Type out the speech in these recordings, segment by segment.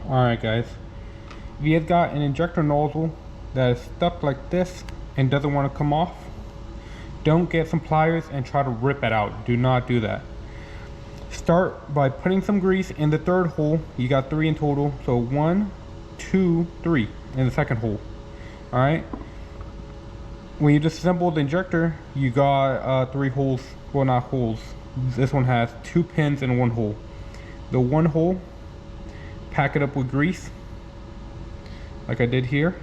Alright guys, if you have got an injector nozzle that is stuck like this and doesn't want to come off, don't get some pliers and try to rip it out. Do not do that. Start by putting some grease in the third hole. You got 3 in total, so 1, 2, 3 in the second hole. Alright, when you disassemble the injector, you got 3 holes. Well, not holes, this one has 2 pins in 1 hole. The 1 hole, pack it up with grease like I did here.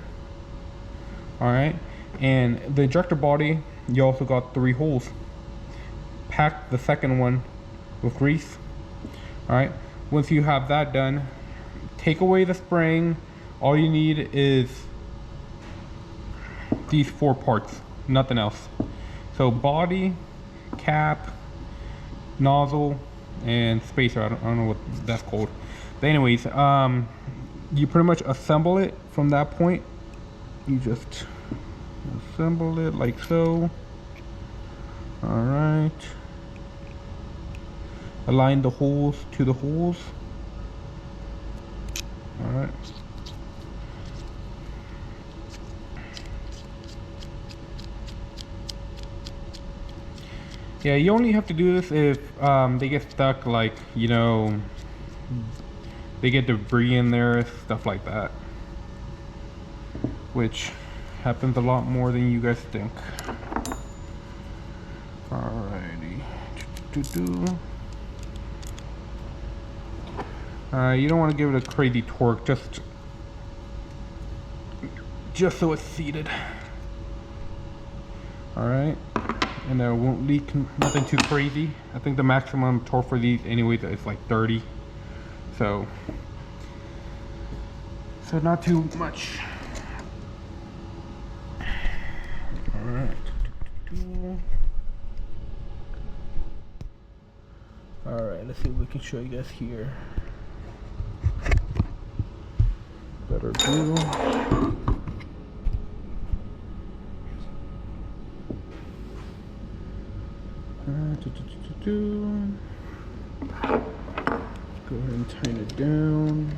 Alright, and the injector body, you also got 3 holes. Pack the second one with grease. Alright, once you have that done, take away the spring. All you need is these 4 parts, nothing else. So body, cap, nozzle, and spacer. I don't know what that's called. But anyways, you pretty much assemble it from that point. You just assemble it like so. Alright. Align the holes to the holes. Alright. Yeah, you only have to do this if they get stuck, like, you know, they get debris in there, stuff like that. Which happens a lot more than you guys think. Alrighty. You don't want to give it a crazy torque, just so it's seated. Alright. And it won't leak, nothing too crazy. I think the maximum torque for these anyways is like 30. So not too much. Alright. Alright, let's see if we can show you guys here. Better view. Go ahead and tighten it down.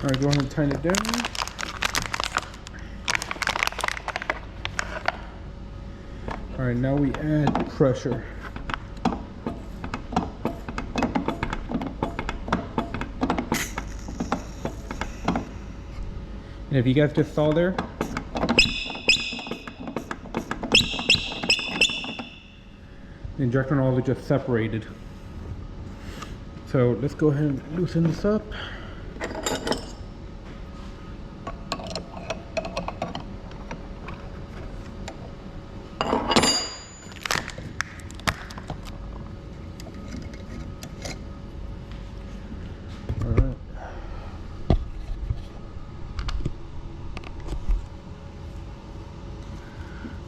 Alright, go ahead and tighten it down. Alright, now we add pressure. And if you guys just saw there, the injector nozzle just separated. So let's go ahead and loosen this up.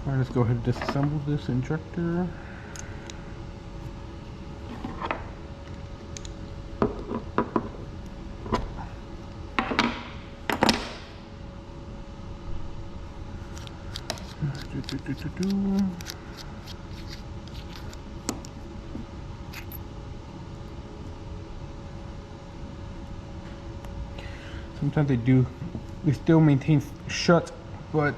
Alright, let's go ahead and disassemble this injector. Sometimes they still maintain shut, but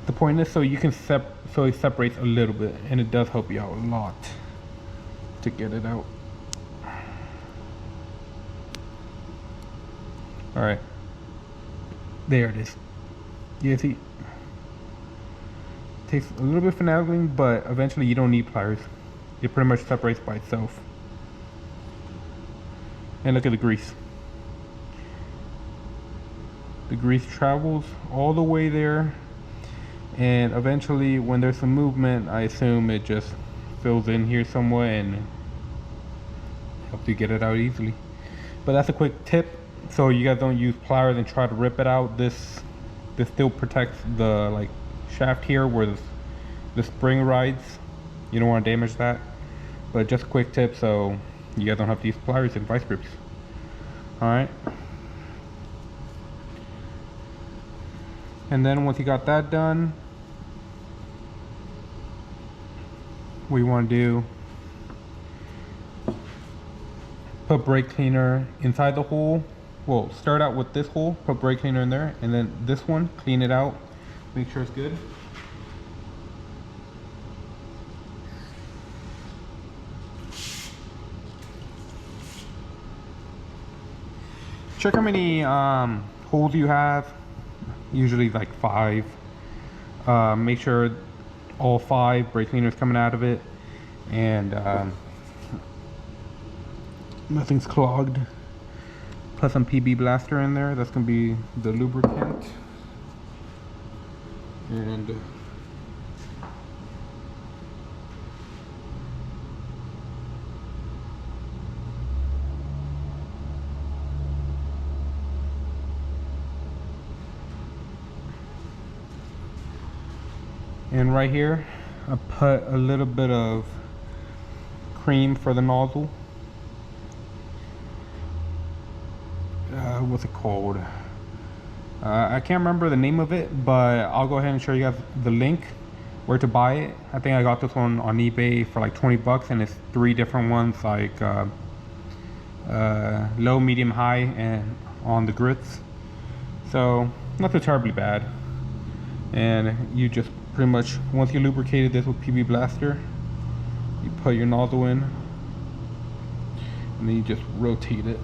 the point is so you can so it separates a little bit, and it does help you out a lot to get it out. Alright, there it is. You see, it takes a little bit of finagling, but eventually you don't need pliers. It pretty much separates by itself. And look at the grease. The grease travels all the way there, and eventually when there's some movement, I assume it just fills in here somewhere and helps you get it out easily. But that's a quick tip, so you guys don't use pliers and try to rip it out. This still protects the like shaft here where the spring rides. You don't want to damage that. But just a quick tip so you guys don't have to use pliers and vice grips. Alright. And then once you got that done, what you want to do, put brake cleaner inside the hole. Well, start out with this hole, put brake cleaner in there, and then this one, clean it out, make sure it's good. Check how many holes you have, usually like 5. Make sure all 5 brake cleaners coming out of it, and nothing's clogged. Put some PB Blaster in there, that's gonna be the lubricant. And right here, I put a little bit of cream for the nozzle. What's it called? I can't remember the name of it, but I'll go ahead and show you guys the link where to buy it. I think I got this one on eBay for like 20 bucks, and it's 3 different ones, like low, medium, high, and on the grits. So not too terribly bad. And you just pretty much, once you lubricated this with PB Blaster, you put your nozzle in, and then you just rotate it.